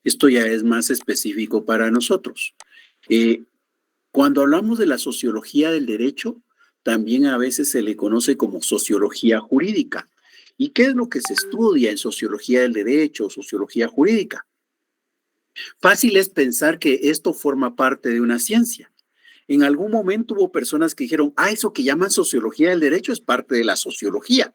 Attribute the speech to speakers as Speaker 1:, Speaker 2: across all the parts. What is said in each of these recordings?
Speaker 1: Esto ya es más específico para nosotros. Cuando hablamos de la sociología del derecho, también a veces se le conoce como sociología jurídica. ¿Y qué es lo que se estudia en sociología del derecho o sociología jurídica? Fácil es pensar que esto forma parte de una ciencia. En algún momento hubo personas que dijeron, eso que llaman sociología del derecho es parte de la sociología.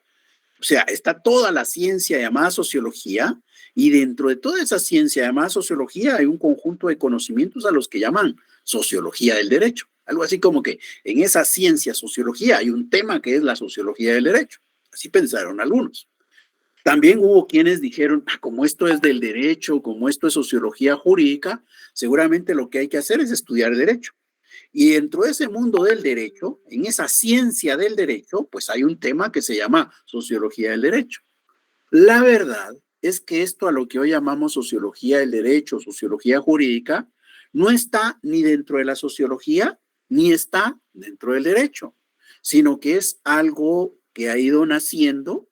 Speaker 1: O sea, está toda la ciencia llamada sociología y dentro de toda esa ciencia llamada sociología hay un conjunto de conocimientos a los que llaman sociología del derecho. Algo así como que en esa ciencia sociología hay un tema que es la sociología del derecho. Así pensaron algunos. También hubo quienes dijeron, como esto es del derecho, como esto es sociología jurídica, seguramente lo que hay que hacer es estudiar derecho. Y dentro de ese mundo del derecho, en esa ciencia del derecho, pues hay un tema que se llama sociología del derecho. La verdad es que esto a lo que hoy llamamos sociología del derecho, sociología jurídica, no está ni dentro de la sociología ni está dentro del derecho, sino que es algo que ha ido naciendo,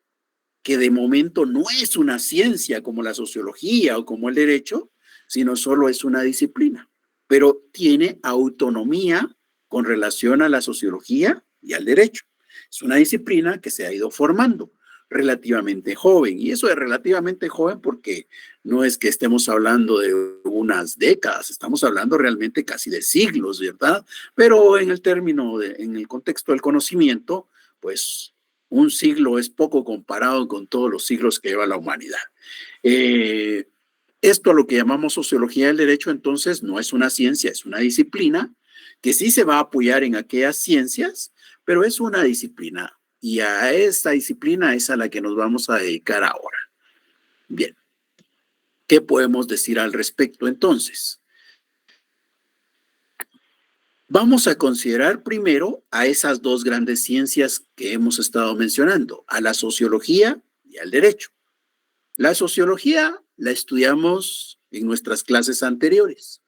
Speaker 1: que de momento no es una ciencia como la sociología o como el derecho, sino solo es una disciplina, pero tiene autonomía con relación a la sociología y al derecho. Es una disciplina que se ha ido formando relativamente joven, y eso es relativamente joven porque no es que estemos hablando de unas décadas, estamos hablando realmente casi de siglos, ¿verdad? Pero en el término, en el contexto del conocimiento, pues un siglo es poco comparado con todos los siglos que lleva la humanidad. Esto a lo que llamamos sociología del derecho, entonces, no es una ciencia, es una disciplina que sí se va a apoyar en aquellas ciencias, pero es una disciplina y a esta disciplina es a la que nos vamos a dedicar ahora. Bien, ¿qué podemos decir al respecto entonces? Vamos a considerar primero a esas dos grandes ciencias que hemos estado mencionando, a la sociología y al derecho. La sociología la estudiamos en nuestras clases anteriores.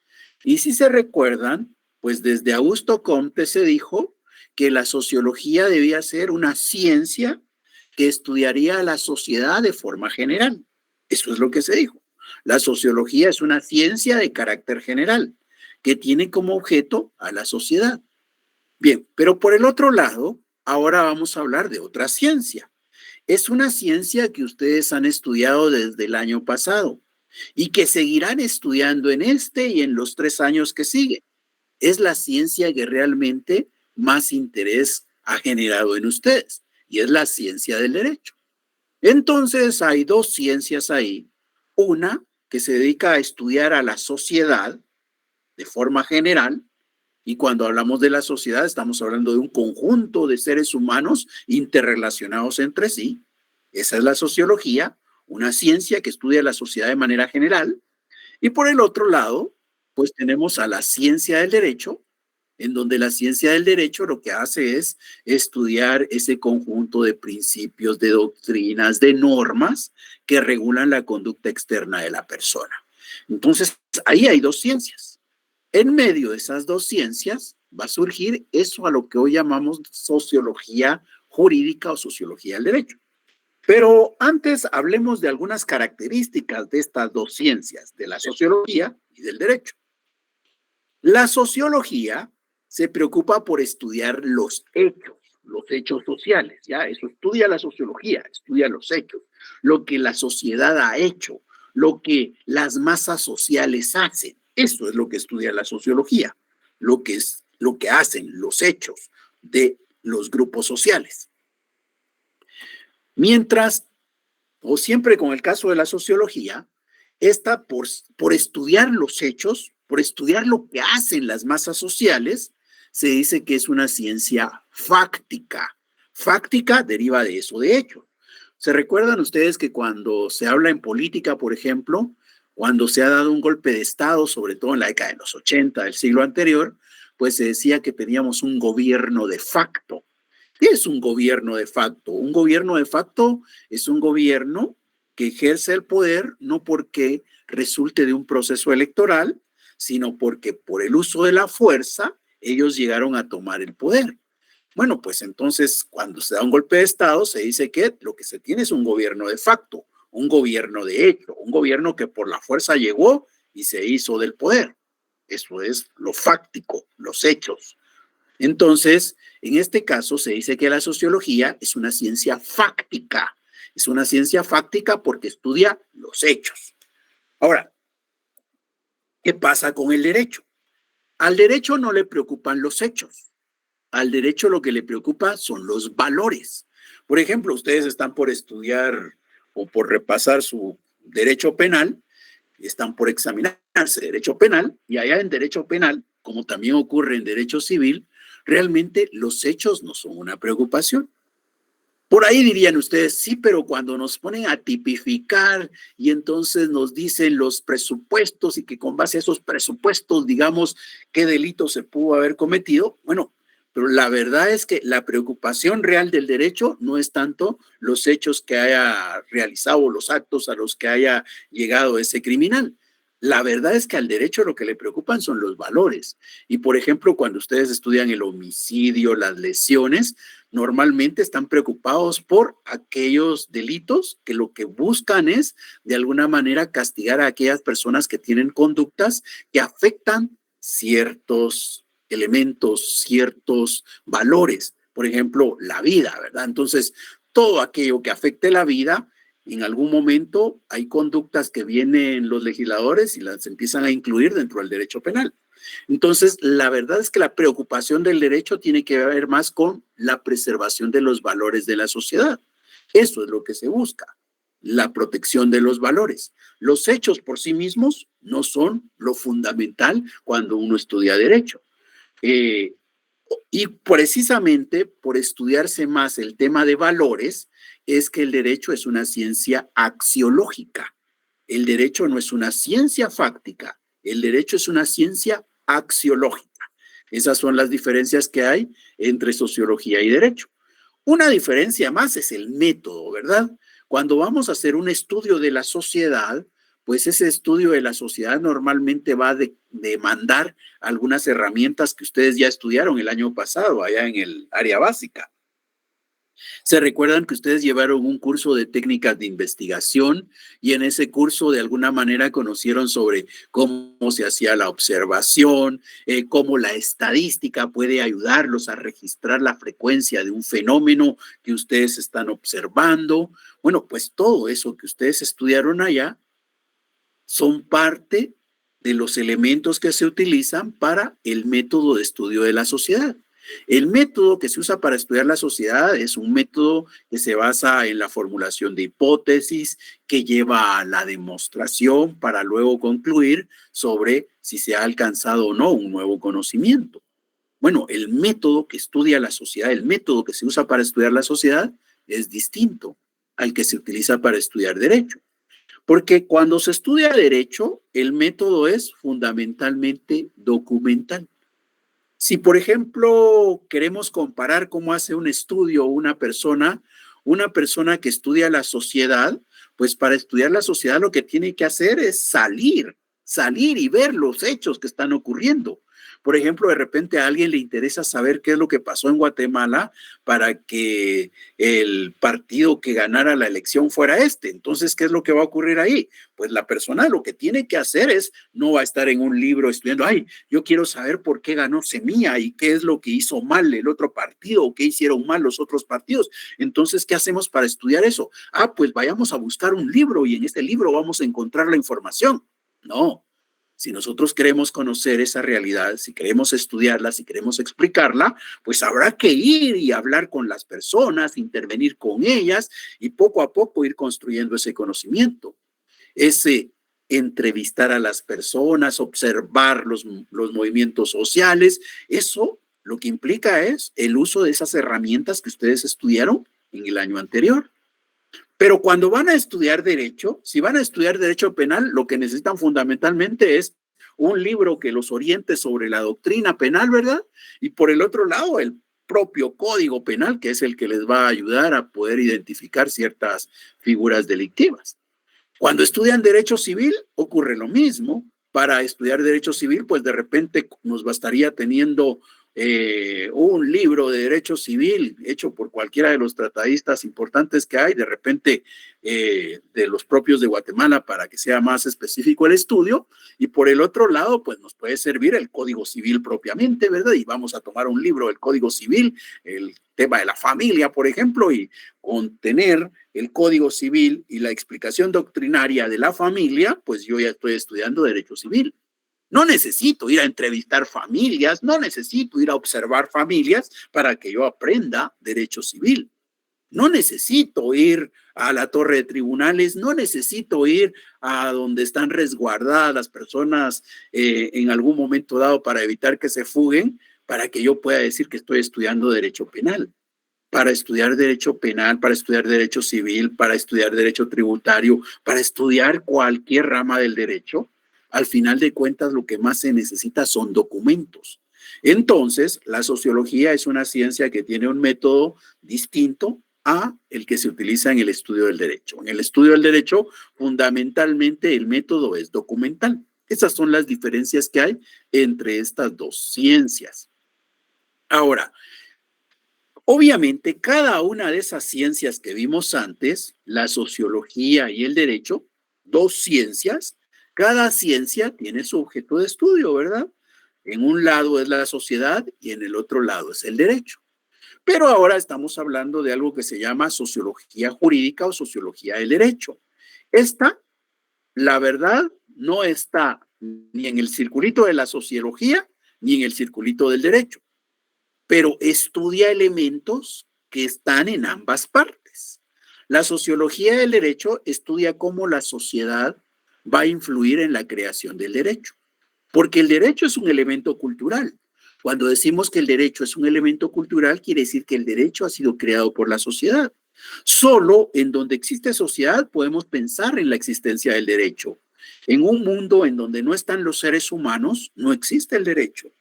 Speaker 1: Y si se recuerdan, pues desde Augusto Comte se dijo que la sociología debía ser una ciencia que estudiaría a la sociedad de forma general. Eso es lo que se dijo. La sociología es una ciencia de carácter general que tiene como objeto a la sociedad. Bien, pero por el otro lado, ahora vamos a hablar de otra ciencia. Es una ciencia que ustedes han estudiado desde el año pasado y que seguirán estudiando en este y en los 3 años que siguen. Es la ciencia que realmente más interés ha generado en ustedes y es la ciencia del derecho. Entonces hay dos ciencias ahí. Una que se dedica a estudiar a la sociedad de forma general, y cuando hablamos de la sociedad estamos hablando de un conjunto de seres humanos interrelacionados entre sí. Esa es la sociología, una ciencia que estudia la sociedad de manera general. Y por el otro lado, pues tenemos a la ciencia del derecho, en donde la ciencia del derecho lo que hace es estudiar ese conjunto de principios, de doctrinas, de normas que regulan la conducta externa de la persona. Entonces, ahí hay dos ciencias. En medio de esas dos ciencias va a surgir eso a lo que hoy llamamos sociología jurídica o sociología del derecho. Pero antes hablemos de algunas características de estas dos ciencias, de la sociología y del derecho. La sociología se preocupa por estudiar los hechos sociales, ¿ya? Eso estudia la sociología, estudia los hechos, lo que la sociedad ha hecho, lo que las masas sociales hacen. Eso es lo que estudia la sociología, lo que hacen los hechos de los grupos sociales. Mientras, o siempre con el caso de la sociología, esta por estudiar los hechos, por estudiar lo que hacen las masas sociales, se dice que es una ciencia fáctica. Fáctica deriva de eso, de hecho. ¿Se recuerdan ustedes que cuando se habla en política, por ejemplo, cuando se ha dado un golpe de Estado, sobre todo en la década de los 80 del siglo anterior, pues se decía que teníamos un gobierno de facto? ¿Qué es un gobierno de facto? Un gobierno de facto es un gobierno que ejerce el poder no porque resulte de un proceso electoral, sino porque por el uso de la fuerza ellos llegaron a tomar el poder. Bueno, pues entonces cuando se da un golpe de Estado se dice que lo que se tiene es un gobierno de facto, un gobierno de hecho, un gobierno que por la fuerza llegó y se hizo del poder. Eso es lo fáctico, los hechos. Entonces, en este caso se dice que la sociología es una ciencia fáctica. Es una ciencia fáctica porque estudia los hechos. Ahora, ¿qué pasa con el derecho? Al derecho no le preocupan los hechos. Al derecho lo que le preocupa son los valores. Por ejemplo, ustedes están por estudiar o por repasar su derecho penal, están por examinarse derecho penal, y allá en derecho penal, como también ocurre en derecho civil, realmente los hechos no son una preocupación. Por ahí dirían ustedes, sí, pero cuando nos ponen a tipificar y entonces nos dicen los presupuestos y que con base a esos presupuestos, digamos, qué delito se pudo haber cometido, bueno, pero la verdad es que la preocupación real del derecho no es tanto los hechos que haya realizado, los actos a los que haya llegado ese criminal. La verdad es que al derecho lo que le preocupan son los valores. Y por ejemplo, cuando ustedes estudian el homicidio, las lesiones, normalmente están preocupados por aquellos delitos que lo que buscan es de alguna manera castigar a aquellas personas que tienen conductas que afectan ciertos elementos, ciertos valores. Por ejemplo, la vida, ¿verdad? Entonces, todo aquello que afecte la vida, en algún momento hay conductas que vienen los legisladores y las empiezan a incluir dentro del derecho penal. Entonces, la verdad es que la preocupación del derecho tiene que ver más con la preservación de los valores de la sociedad. Eso es lo que se busca, la protección de los valores. Los hechos por sí mismos no son lo fundamental cuando uno estudia derecho. Y precisamente por estudiarse más el tema de valores, es que el derecho es una ciencia axiológica. El derecho no es una ciencia fáctica, el derecho es una ciencia axiológica. Esas son las diferencias que hay entre sociología y derecho. Una diferencia más es el método, ¿verdad? Cuando vamos a hacer un estudio de la sociedad, pues ese estudio de la sociedad normalmente va a demandar algunas herramientas que ustedes ya estudiaron el año pasado, allá en el área básica. Se recuerdan que ustedes llevaron un curso de técnicas de investigación y en ese curso de alguna manera conocieron sobre cómo se hacía la observación, cómo la estadística puede ayudarlos a registrar la frecuencia de un fenómeno que ustedes están observando. Bueno, pues todo eso que ustedes estudiaron allá son parte de los elementos que se utilizan para el método de estudio de la sociedad. El método que se usa para estudiar la sociedad es un método que se basa en la formulación de hipótesis, que lleva a la demostración para luego concluir sobre si se ha alcanzado o no un nuevo conocimiento. Bueno, el método que estudia la sociedad, el método que se usa para estudiar la sociedad es distinto al que se utiliza para estudiar derecho. Porque cuando se estudia derecho, el método es fundamentalmente documental. Si, por ejemplo, queremos comparar cómo hace un estudio una persona que estudia la sociedad, pues para estudiar la sociedad lo que tiene que hacer es salir y ver los hechos que están ocurriendo. Por ejemplo, de repente a alguien le interesa saber qué es lo que pasó en Guatemala para que el partido que ganara la elección fuera este. Entonces, ¿qué es lo que va a ocurrir ahí? Pues la persona lo que tiene que hacer es, no va a estar en un libro estudiando, ay, yo quiero saber por qué ganó Semilla y qué es lo que hizo mal el otro partido o qué hicieron mal los otros partidos. Entonces, ¿qué hacemos para estudiar eso? Ah, pues vayamos a buscar un libro y en este libro vamos a encontrar la información. No. Si nosotros queremos conocer esa realidad, si queremos estudiarla, si queremos explicarla, pues habrá que ir y hablar con las personas, intervenir con ellas y poco a poco ir construyendo ese conocimiento. Ese entrevistar a las personas, observar los movimientos sociales, eso lo que implica es el uso de esas herramientas que ustedes estudiaron en el año anterior. Pero cuando van a estudiar derecho, si van a estudiar derecho penal, lo que necesitan fundamentalmente es un libro que los oriente sobre la doctrina penal, ¿verdad? Y por el otro lado, el propio código penal, que es el que les va a ayudar a poder identificar ciertas figuras delictivas. Cuando estudian derecho civil, ocurre lo mismo. Para estudiar derecho civil, pues de repente nos bastaría teniendo un libro de derecho civil hecho por cualquiera de los tratadistas importantes que hay, de repente de los propios de Guatemala para que sea más específico el estudio, y por el otro lado, pues nos puede servir el Código Civil propiamente, ¿verdad? Y vamos a tomar un libro del Código Civil, el tema de la familia, por ejemplo, y contener el Código Civil y la explicación doctrinaria de la familia, pues yo ya estoy estudiando derecho civil. No necesito ir a entrevistar familias, no necesito ir a observar familias para que yo aprenda derecho civil. No necesito ir a la torre de tribunales, no necesito ir a donde están resguardadas las personas en algún momento dado para evitar que se fuguen, para que yo pueda decir que estoy estudiando derecho penal. Para estudiar derecho penal, para estudiar derecho civil, para estudiar derecho tributario, para estudiar cualquier rama del derecho, al final de cuentas lo que más se necesita son documentos. Entonces, la sociología es una ciencia que tiene un método distinto a el que se utiliza en el estudio del derecho. En el estudio del derecho, fundamentalmente el método es documental. Esas son las diferencias que hay entre estas dos ciencias. Ahora, obviamente, cada una de esas ciencias que vimos antes, la sociología y el derecho, dos ciencias, cada ciencia tiene su objeto de estudio, ¿verdad? En un lado es la sociedad y en el otro lado es el derecho. Pero ahora estamos hablando de algo que se llama sociología jurídica o sociología del derecho. Esta, la verdad, no está ni en el circulito de la sociología ni en el circulito del derecho, pero estudia elementos que están en ambas partes. La sociología del derecho estudia cómo la sociedad va a influir en la creación del derecho, porque el derecho es un elemento cultural. Cuando decimos que el derecho es un elemento cultural, quiere decir que el derecho ha sido creado por la sociedad. Solo en donde existe sociedad podemos pensar en la existencia del derecho. En un mundo en donde no están los seres humanos, no existe el derecho.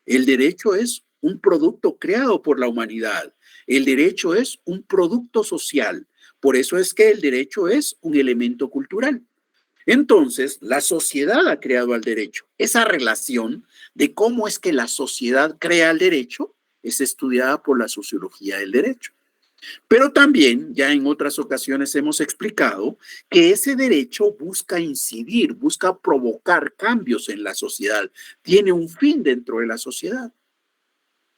Speaker 1: El derecho es un producto creado por la humanidad. El derecho es un producto social. Por eso es que el derecho es un elemento cultural. Entonces, la sociedad ha creado al derecho. Esa relación de cómo es que la sociedad crea el derecho es estudiada por la sociología del derecho. Pero también, ya en otras ocasiones hemos explicado que ese derecho busca incidir, busca provocar cambios en la sociedad, tiene un fin dentro de la sociedad.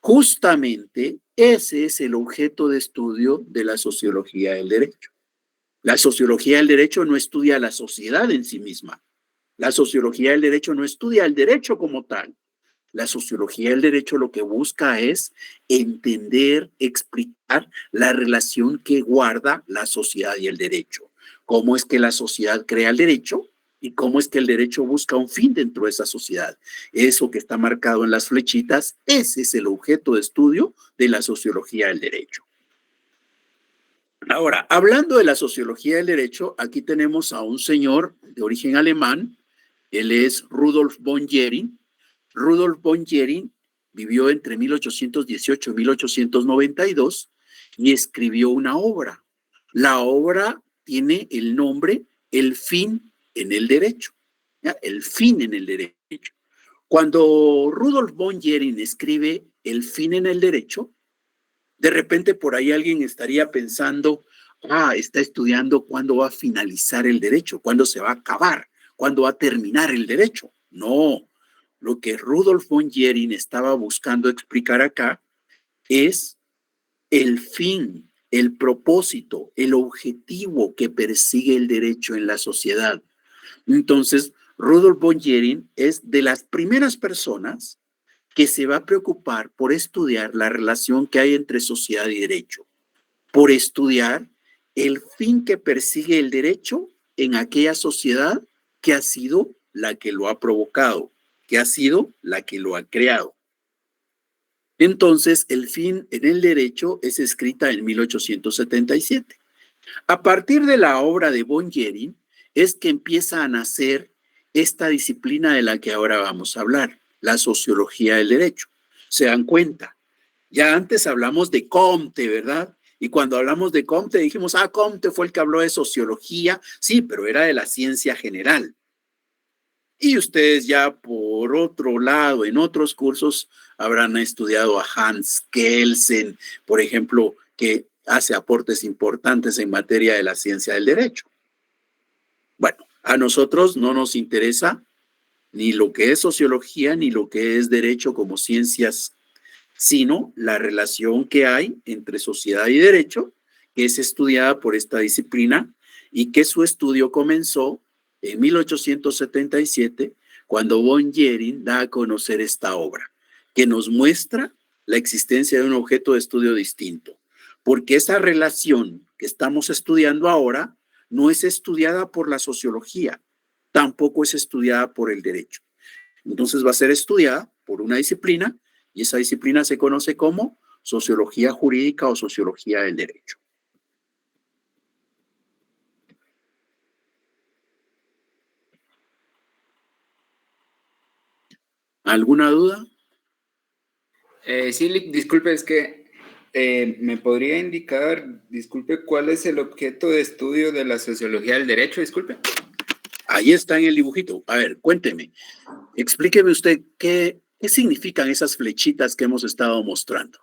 Speaker 1: Justamente ese es el objeto de estudio de la sociología del derecho. La sociología del derecho no estudia la sociedad en sí misma. La sociología del derecho no estudia el derecho como tal. La sociología del derecho lo que busca es entender, explicar la relación que guarda la sociedad y el derecho. Cómo es que la sociedad crea el derecho y cómo es que el derecho busca un fin dentro de esa sociedad. Eso que está marcado en las flechitas, ese es el objeto de estudio de la sociología del derecho. Ahora, hablando de la sociología del derecho, aquí tenemos a un señor de origen alemán, él es Rudolf von Jhering. Rudolf von Jhering vivió entre 1818 y 1892 y escribió una obra. La obra tiene el nombre El fin en el derecho. ¿Ya? El fin en el derecho. Cuando Rudolf von Jhering escribe El fin en el derecho, de repente por ahí alguien estaría pensando, está estudiando cuándo va a finalizar el derecho, cuándo se va a acabar, cuándo va a terminar el derecho. No, lo que Rudolf von Jhering estaba buscando explicar acá es el fin, el propósito, el objetivo que persigue el derecho en la sociedad. Entonces, Rudolf von Jhering es de las primeras personas que se va a preocupar por estudiar la relación que hay entre sociedad y derecho, por estudiar el fin que persigue el derecho en aquella sociedad que ha sido la que lo ha provocado, que ha sido la que lo ha creado. Entonces, El fin en el derecho es escrita en 1877. A partir de la obra de von Jhering es que empieza a nacer esta disciplina de la que ahora vamos a hablar, la sociología del derecho. ¿Se dan cuenta? Ya antes hablamos de Comte, ¿verdad? Y cuando hablamos de Comte dijimos, Comte fue el que habló de sociología, sí, pero era de la ciencia general. Y ustedes ya por otro lado, en otros cursos, habrán estudiado a Hans Kelsen, por ejemplo, que hace aportes importantes en materia de la ciencia del derecho. Bueno, a nosotros no nos interesa ni lo que es sociología ni lo que es derecho como ciencias, sino la relación que hay entre sociedad y derecho, que es estudiada por esta disciplina y que su estudio comenzó en 1877, cuando von Jering da a conocer esta obra, que nos muestra la existencia de un objeto de estudio distinto, porque esa relación que estamos estudiando ahora no es estudiada por la sociología, tampoco es estudiada por el derecho. Entonces va a ser estudiada por una disciplina y esa disciplina se conoce como sociología jurídica o sociología del derecho. ¿Alguna duda?
Speaker 2: Sí, disculpe, es que me podría indicar, disculpe, ¿cuál es el objeto de estudio de la sociología del derecho? Disculpe.
Speaker 1: Ahí está en el dibujito. A ver, cuénteme. Explíqueme usted qué significan esas flechitas que hemos estado mostrando.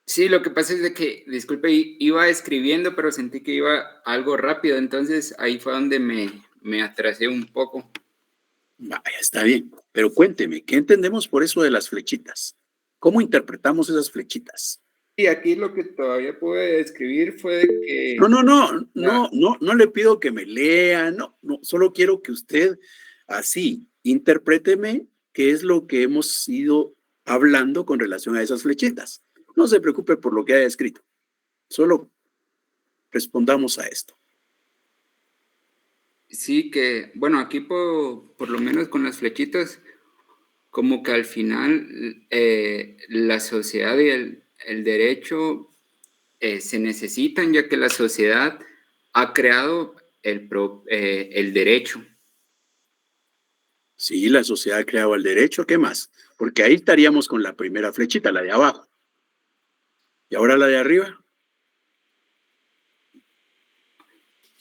Speaker 2: Sí, lo que pasa es de que, disculpe, iba escribiendo, pero sentí que iba algo rápido, entonces ahí fue donde me atrasé un poco.
Speaker 1: Vaya, está bien. Pero cuénteme, ¿qué entendemos por eso de las flechitas? ¿Cómo interpretamos esas flechitas?
Speaker 2: Y aquí lo que todavía pude escribir fue de que...
Speaker 1: No le pido que me lea, no, solo quiero que usted así interpréteme qué es lo que hemos ido hablando con relación a esas flechitas. No se preocupe por lo que haya escrito, solo respondamos a esto.
Speaker 2: Sí, que, bueno, aquí por lo menos con las flechitas, como que al final la sociedad y el derecho se necesitan, ya que la sociedad ha creado el derecho.
Speaker 1: Sí, la sociedad ha creado el derecho, ¿qué más? Porque ahí estaríamos con la primera flechita, la de abajo. ¿Y ahora la de arriba?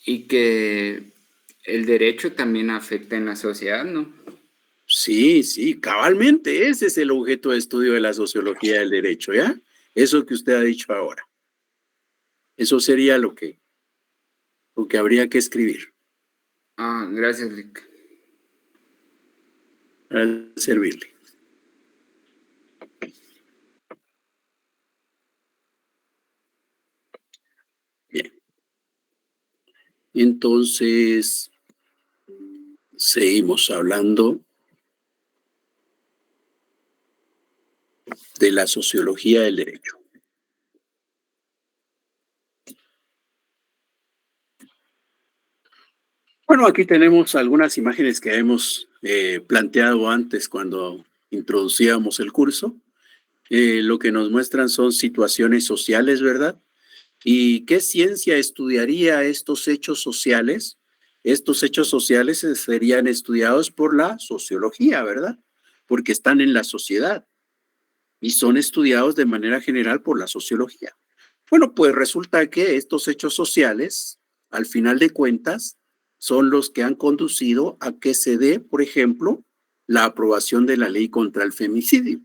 Speaker 2: Y que el derecho también afecta en la sociedad, ¿no?
Speaker 1: Sí, cabalmente, ese es el objeto de estudio de la sociología del derecho, ¿ya? Eso que usted ha dicho ahora. Eso sería lo que habría que escribir.
Speaker 2: Ah, gracias, Rick.
Speaker 1: Para servirle. Bien. Entonces, seguimos hablando de la sociología del derecho. Bueno, aquí tenemos algunas imágenes que hemos planteado antes cuando introducíamos el curso. Lo que nos muestran son situaciones sociales, ¿verdad? ¿Y qué ciencia estudiaría estos hechos sociales? Estos hechos sociales serían estudiados por la sociología, ¿verdad? Porque están en la sociedad y son estudiados de manera general por la sociología. Bueno, pues resulta que estos hechos sociales, al final de cuentas, son los que han conducido a que se dé, por ejemplo, la aprobación de la ley contra el femicidio.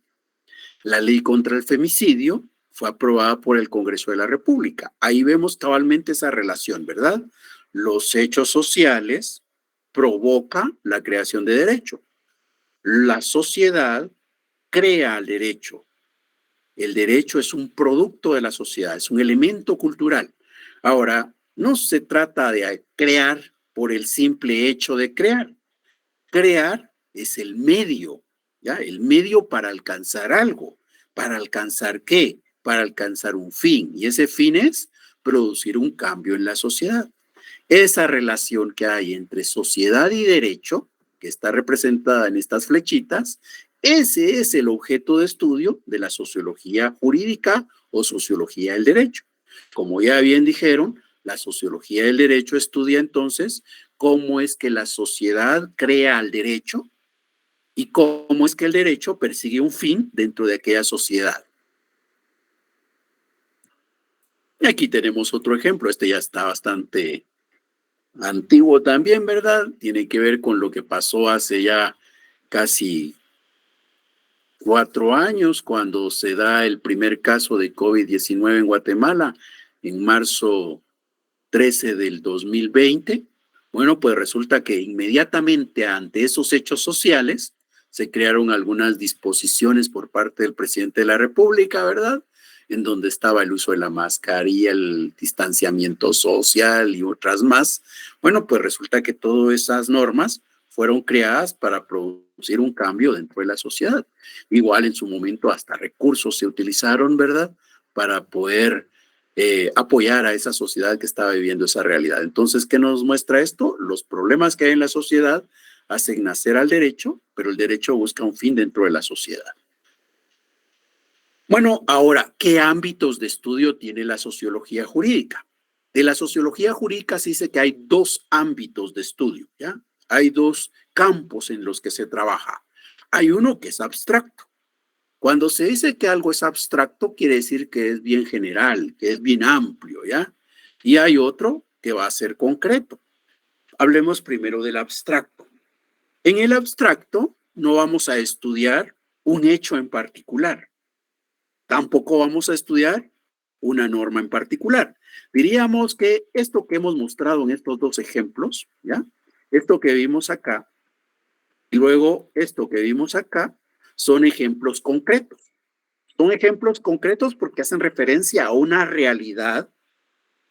Speaker 1: La ley contra el femicidio fue aprobada por el Congreso de la República. Ahí vemos cabalmente esa relación, ¿verdad? Los hechos sociales provocan la creación de derecho. La sociedad crea el derecho. El derecho es un producto de la sociedad, es un elemento cultural. Ahora, no se trata de crear por el simple hecho de crear. Crear es el medio, ¿ya? El medio para alcanzar algo. ¿Para alcanzar qué? Para alcanzar un fin. Y ese fin es producir un cambio en la sociedad. Esa relación que hay entre sociedad y derecho, que está representada en estas flechitas, ese es el objeto de estudio de la sociología jurídica o sociología del derecho. Como ya bien dijeron, la sociología del derecho estudia entonces cómo es que la sociedad crea el derecho y cómo es que el derecho persigue un fin dentro de aquella sociedad. Y aquí tenemos otro ejemplo, este ya está bastante antiguo también, ¿verdad? Tiene que ver con lo que pasó hace ya casi 4 años, cuando se da el primer caso de COVID-19 en Guatemala, en marzo 13 del 2020. Bueno, pues resulta que inmediatamente ante esos hechos sociales se crearon algunas disposiciones por parte del presidente de la República, ¿verdad? En donde estaba el uso de la mascarilla, el distanciamiento social y otras más. Bueno, pues resulta que todas esas normas fueron creadas para producir un cambio dentro de la sociedad. Igual en su momento hasta recursos se utilizaron, ¿verdad? Para poder apoyar a esa sociedad que estaba viviendo esa realidad. Entonces, ¿qué nos muestra esto? Los problemas que hay en la sociedad hacen nacer al derecho, pero el derecho busca un fin dentro de la sociedad. Bueno, ahora, ¿qué ámbitos de estudio tiene la sociología jurídica? De la sociología jurídica se dice que hay dos ámbitos de estudio, ¿ya? Hay dos campos en los que se trabaja. Hay uno que es abstracto. Cuando se dice que algo es abstracto, quiere decir que es bien general, que es bien amplio, ¿ya? Y hay otro que va a ser concreto. Hablemos primero del abstracto. En el abstracto no vamos a estudiar un hecho en particular. Tampoco vamos a estudiar una norma en particular. Diríamos que esto que hemos mostrado en estos dos ejemplos, ¿ya? Esto que vimos acá y luego esto que vimos acá son ejemplos concretos. Son ejemplos concretos porque hacen referencia a una realidad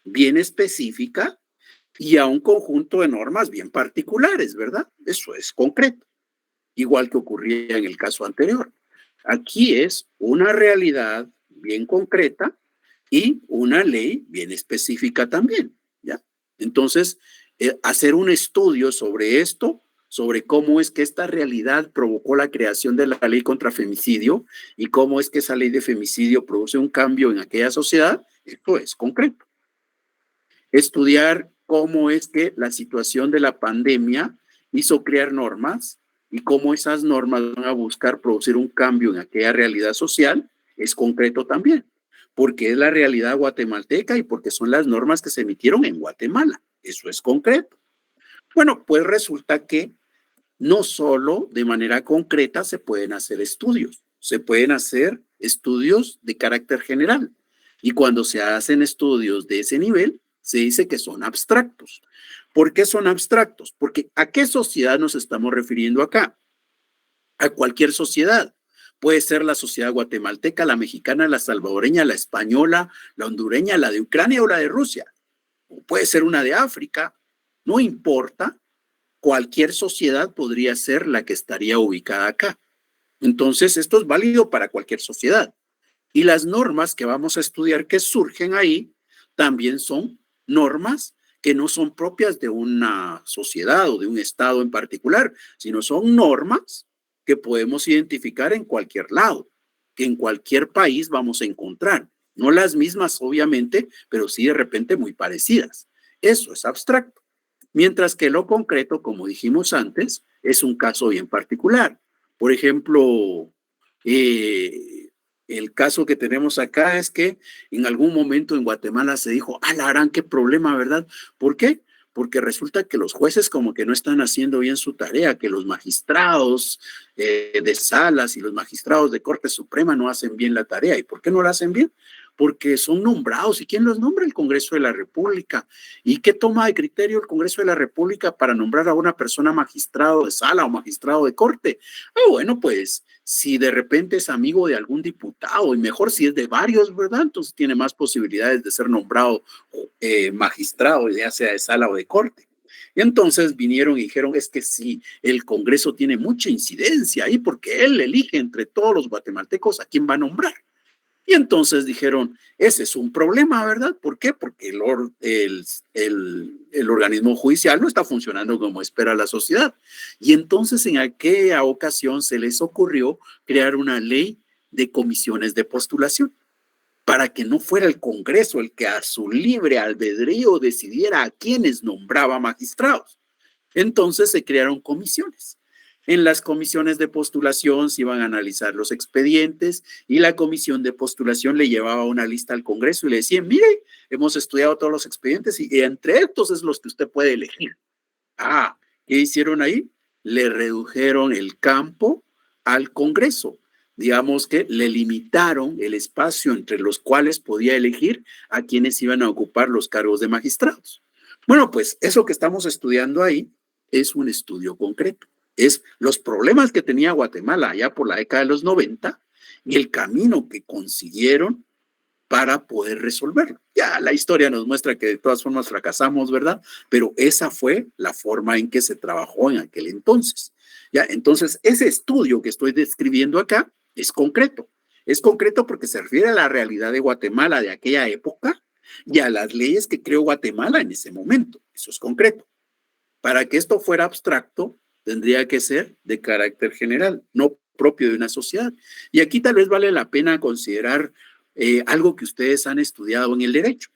Speaker 1: bien específica y a un conjunto de normas bien particulares, ¿verdad? Eso es concreto, igual que ocurría en el caso anterior. Aquí es una realidad bien concreta y una ley bien específica también, ¿ya? Entonces, hacer un estudio sobre esto, sobre cómo es que esta realidad provocó la creación de la ley contra femicidio y cómo es que esa ley de femicidio produce un cambio en aquella sociedad, esto es concreto. Estudiar cómo es que la situación de la pandemia hizo crear normas y cómo esas normas van a buscar producir un cambio en aquella realidad social, es concreto también, porque es la realidad guatemalteca y porque son las normas que se emitieron en Guatemala. Eso es concreto. Bueno, pues resulta que no solo de manera concreta se pueden hacer estudios, se pueden hacer estudios de carácter general. Y cuando se hacen estudios de ese nivel, se dice que son abstractos. ¿Por qué son abstractos? Porque ¿a qué sociedad nos estamos refiriendo acá? A cualquier sociedad. Puede ser la sociedad guatemalteca, la mexicana, la salvadoreña, la española, la hondureña, la de Ucrania o la de Rusia. O puede ser una de África. No importa, cualquier sociedad podría ser la que estaría ubicada acá. Entonces, esto es válido para cualquier sociedad. Y las normas que vamos a estudiar que surgen ahí también son normas que no son propias de una sociedad o de un estado en particular, sino son normas que podemos identificar en cualquier lado, que en cualquier país vamos a encontrar. No las mismas, obviamente, pero sí de repente muy parecidas. Eso es abstracto. Mientras que lo concreto, como dijimos antes, es un caso bien particular. Por ejemplo, el caso que tenemos acá es que en algún momento en Guatemala se dijo, ah, la gran, qué problema, ¿verdad? ¿Por qué? Porque resulta que los jueces como que no están haciendo bien su tarea, que los magistrados de salas y los magistrados de Corte Suprema no hacen bien la tarea. ¿Y por qué no la hacen bien? Porque son nombrados. ¿Y quién los nombra? El Congreso de la República. ¿Y qué toma de criterio el Congreso de la República para nombrar a una persona magistrado de sala o magistrado de corte? Ah, bueno, pues si de repente es amigo de algún diputado y mejor si es de varios, ¿verdad? Entonces tiene más posibilidades de ser nombrado magistrado, ya sea de sala o de corte. Y entonces vinieron y dijeron, es que sí, el Congreso tiene mucha incidencia ahí porque él elige entre todos los guatemaltecos a quién va a nombrar. Y entonces dijeron, ese es un problema, ¿verdad? ¿Por qué? Porque el organismo judicial no está funcionando como espera la sociedad. Y entonces en aquella ocasión se les ocurrió crear una ley de comisiones de postulación para que no fuera el Congreso el que a su libre albedrío decidiera a quiénes nombraba magistrados. Entonces se crearon comisiones. En las comisiones de postulación se iban a analizar los expedientes y la comisión de postulación le llevaba una lista al Congreso y le decían, mire, hemos estudiado todos los expedientes y entre estos es los que usted puede elegir. Ah, ¿qué hicieron ahí? Le redujeron el campo al Congreso. Digamos que le limitaron el espacio entre los cuales podía elegir a quienes iban a ocupar los cargos de magistrados. Bueno, pues eso que estamos estudiando ahí es un estudio concreto. Es los problemas que tenía Guatemala allá por la década de los 90 y el camino que consiguieron para poder resolverlo. Ya la historia nos muestra que de todas formas fracasamos, ¿verdad? Pero esa fue la forma en que se trabajó en aquel entonces. Ya, entonces ese estudio que estoy describiendo acá es concreto. Es concreto porque se refiere a la realidad de Guatemala de aquella época y a las leyes que creó Guatemala en ese momento. Eso es concreto. Para que esto fuera abstracto, tendría que ser de carácter general, no propio de una sociedad. Y aquí tal vez vale la pena considerar algo que ustedes han estudiado en el derecho.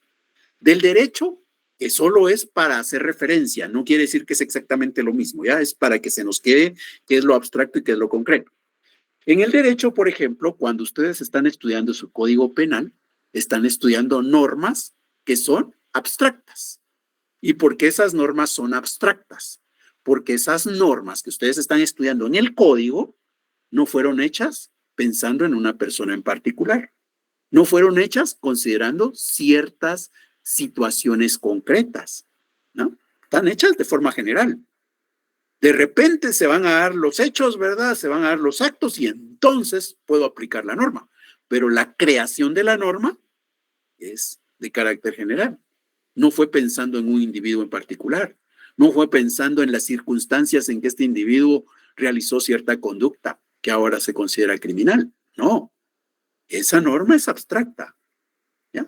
Speaker 1: Del derecho, que solo es para hacer referencia, no quiere decir que es exactamente lo mismo, ya es para que se nos quede qué es lo abstracto y qué es lo concreto. En el derecho, por ejemplo, cuando ustedes están estudiando su código penal, están estudiando normas que son abstractas. ¿Y por qué esas normas son abstractas? Porque esas normas que ustedes están estudiando en el código no fueron hechas pensando en una persona en particular. No fueron hechas considerando ciertas situaciones concretas, ¿no? Están hechas de forma general. De repente se van a dar los hechos, ¿verdad? Se van a dar los actos y entonces puedo aplicar la norma. Pero la creación de la norma es de carácter general. No fue pensando en un individuo en particular. No fue pensando en las circunstancias en que este individuo realizó cierta conducta que ahora se considera criminal. No, esa norma es abstracta, ¿ya?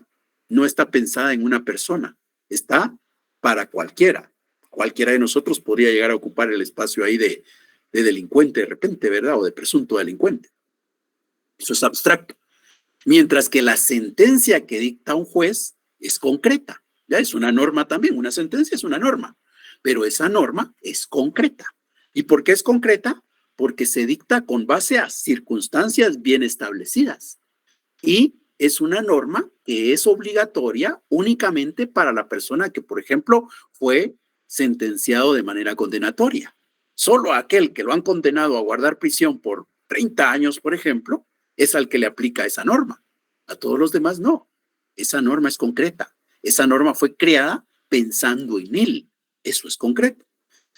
Speaker 1: No está pensada en una persona, está para cualquiera. Cualquiera de nosotros podría llegar a ocupar el espacio ahí de delincuente de repente, ¿verdad? O de presunto delincuente. Eso es abstracto. Mientras que la sentencia que dicta un juez es concreta, ya es una norma también, una sentencia es una norma, pero esa norma es concreta. ¿Y por qué es concreta? Porque se dicta con base a circunstancias bien establecidas. Y es una norma que es obligatoria únicamente para la persona que, por ejemplo, fue sentenciado de manera condenatoria. Solo aquel que lo han condenado a guardar prisión por 30 años, por ejemplo, es al que le aplica esa norma. A todos los demás no. Esa norma es concreta. Esa norma fue creada pensando en él. Eso es concreto.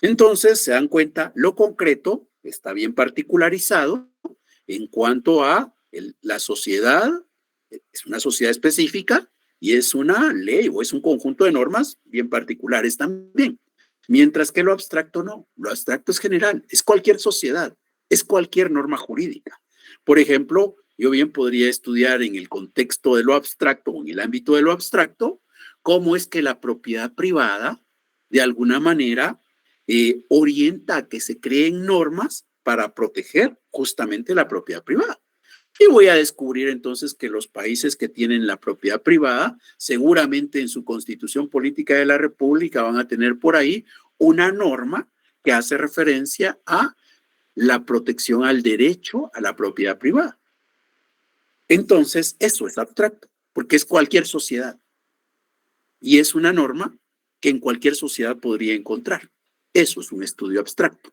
Speaker 1: Entonces, se dan cuenta, lo concreto está bien particularizado en cuanto a la sociedad, es una sociedad específica y es una ley o es un conjunto de normas bien particulares también. Mientras que lo abstracto no, lo abstracto es general, es cualquier sociedad, es cualquier norma jurídica. Por ejemplo, yo bien podría estudiar en el contexto de lo abstracto o en el ámbito de lo abstracto cómo es que la propiedad privada de alguna manera orienta a que se creen normas para proteger justamente la propiedad privada. Y voy a descubrir entonces que los países que tienen la propiedad privada, seguramente en su constitución política de la República van a tener por ahí una norma que hace referencia a la protección al derecho a la propiedad privada. Entonces, eso es abstracto, porque es cualquier sociedad. Y es una norma que en cualquier sociedad podría encontrar. Eso es un estudio abstracto.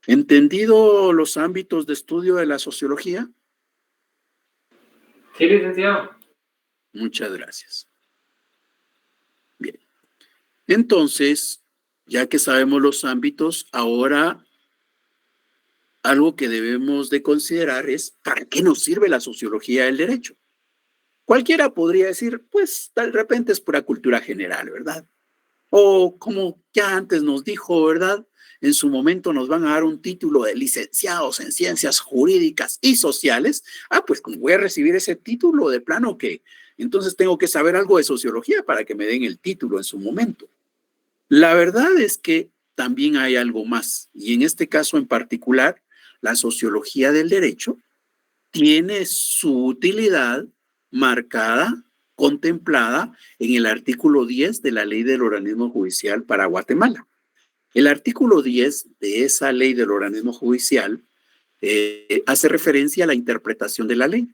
Speaker 1: ¿Entendido los ámbitos de estudio de la sociología?
Speaker 3: Sí, licenciado.
Speaker 1: Muchas gracias. Bien. Entonces, ya que sabemos los ámbitos, ahora algo que debemos de considerar es ¿para qué nos sirve la sociología del derecho? Cualquiera podría decir, pues, de repente es pura cultura general, ¿verdad? O como ya antes nos dijo, ¿verdad? En su momento nos van a dar un título de licenciados en ciencias jurídicas y sociales. Ah, pues como voy a recibir ese título de plano que entonces tengo que saber algo de sociología para que me den el título en su momento. La verdad es que también hay algo más. Y en este caso en particular, la sociología del derecho tiene su utilidad marcada, contemplada en el artículo 10 de la Ley del Organismo Judicial para Guatemala. El artículo 10 de esa ley del organismo judicial hace referencia a la interpretación de la ley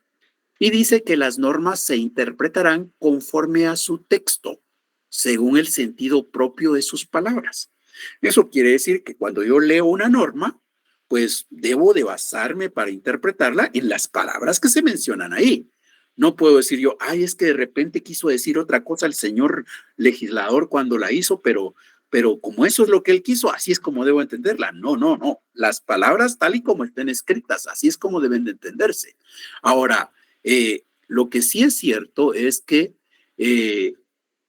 Speaker 1: y dice que las normas se interpretarán conforme a su texto, según el sentido propio de sus palabras. Eso quiere decir que cuando yo leo una norma, pues debo de basarme para interpretarla en las palabras que se mencionan ahí. No puedo decir yo, ay, es que de repente quiso decir otra cosa el señor legislador cuando la hizo, pero como eso es lo que él quiso, así es como debo entenderla. No, no, no. Las palabras tal y como estén escritas, así es como deben de entenderse. Ahora, lo que sí es cierto es que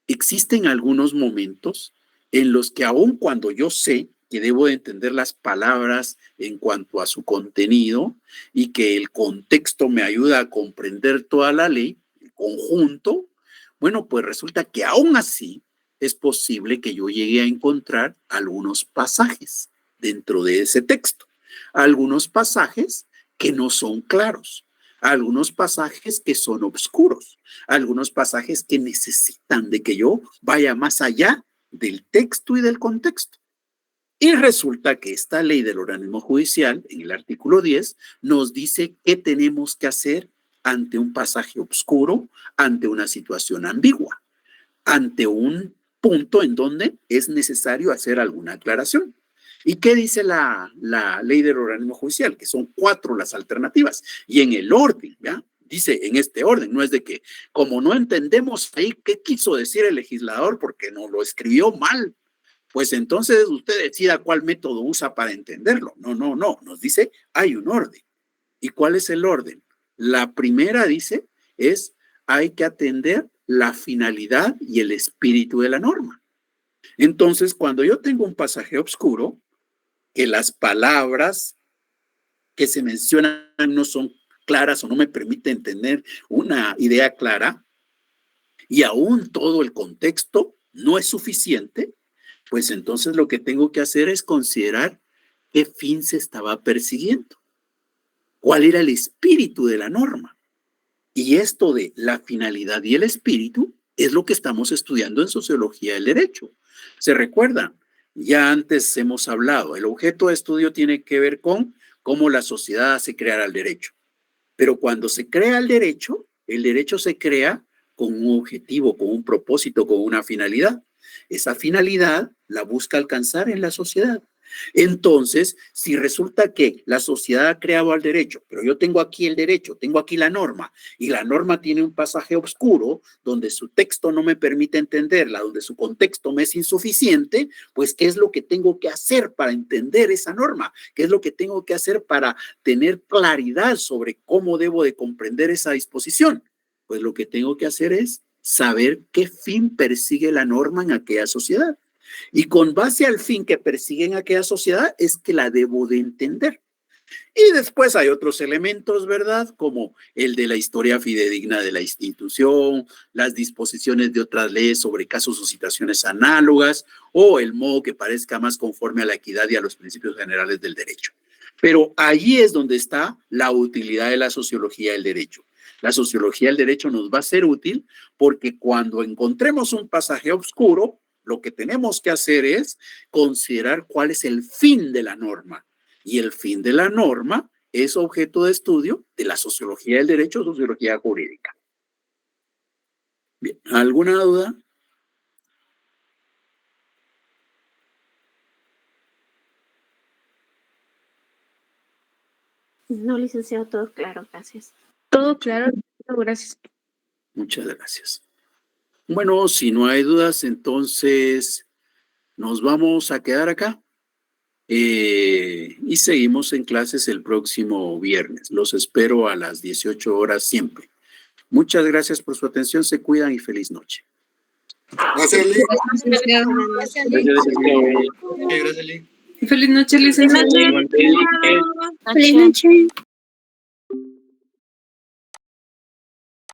Speaker 1: existen algunos momentos en los que aun cuando yo sé que debo de entender las palabras en cuanto a su contenido y que el contexto me ayuda a comprender toda la ley, el conjunto, bueno, pues resulta que aún así es posible que yo llegue a encontrar algunos pasajes dentro de ese texto, algunos pasajes que no son claros, algunos pasajes que son oscuros, algunos pasajes que necesitan de que yo vaya más allá del texto y del contexto. Y resulta que esta ley del organismo judicial, en el artículo 10, nos dice qué tenemos que hacer ante un pasaje oscuro, ante una situación ambigua, ante un punto en donde es necesario hacer alguna aclaración. ¿Y qué dice la ley del organismo judicial? Que son 4 las alternativas. Y en el orden, ¿ya? Dice en este orden, no es de que como no entendemos ahí qué quiso decir el legislador porque nos lo escribió mal, pues entonces usted decida cuál método usa para entenderlo. No, no, no. Nos dice, hay un orden. ¿Y cuál es el orden? La primera, dice, es hay que atender la finalidad y el espíritu de la norma. Entonces, cuando yo tengo un pasaje oscuro, que las palabras que se mencionan no son claras o no me permiten tener una idea clara, y aún todo el contexto no es suficiente, pues entonces lo que tengo que hacer es considerar qué fin se estaba persiguiendo, cuál era el espíritu de la norma. Y esto de la finalidad y el espíritu es lo que estamos estudiando en sociología del derecho. ¿Se recuerdan? Ya antes hemos hablado, el objeto de estudio tiene que ver con cómo la sociedad hace crear al derecho. Pero cuando se crea el derecho se crea con un objetivo, con un propósito, con una finalidad. Esa finalidad la busca alcanzar en la sociedad. Entonces, si resulta que la sociedad ha creado al derecho, pero yo tengo aquí el derecho, tengo aquí la norma, y la norma tiene un pasaje oscuro donde su texto no me permite entenderla, donde su contexto me es insuficiente, pues ¿qué es lo que tengo que hacer para entender esa norma? ¿Qué es lo que tengo que hacer para tener claridad sobre cómo debo de comprender esa disposición? Pues lo que tengo que hacer es saber qué fin persigue la norma en aquella sociedad. Y con base al fin que persigue en aquella sociedad es que la debo de entender. Y después hay otros elementos, ¿verdad? Como el de la historia fidedigna de la institución, las disposiciones de otras leyes sobre casos o situaciones análogas, o el modo que parezca más conforme a la equidad y a los principios generales del derecho. Pero allí es donde está la utilidad de la sociología del derecho. La sociología del derecho nos va a ser útil porque cuando encontremos un pasaje oscuro, lo que tenemos que hacer es considerar cuál es el fin de la norma. Y el fin de la norma es objeto de estudio de la sociología del derecho, sociología jurídica. Bien, ¿alguna duda?
Speaker 3: No, licenciado, todo claro, gracias.
Speaker 4: Todo claro, gracias.
Speaker 1: Muchas gracias. Bueno, si no hay dudas, entonces nos vamos a quedar acá. Y seguimos en clases el próximo viernes. Los espero a las 18 horas siempre. Muchas gracias por su atención. Se cuidan y feliz noche.
Speaker 5: Gracias, Lee.
Speaker 4: Feliz noche, licenciado.
Speaker 3: Feliz noche.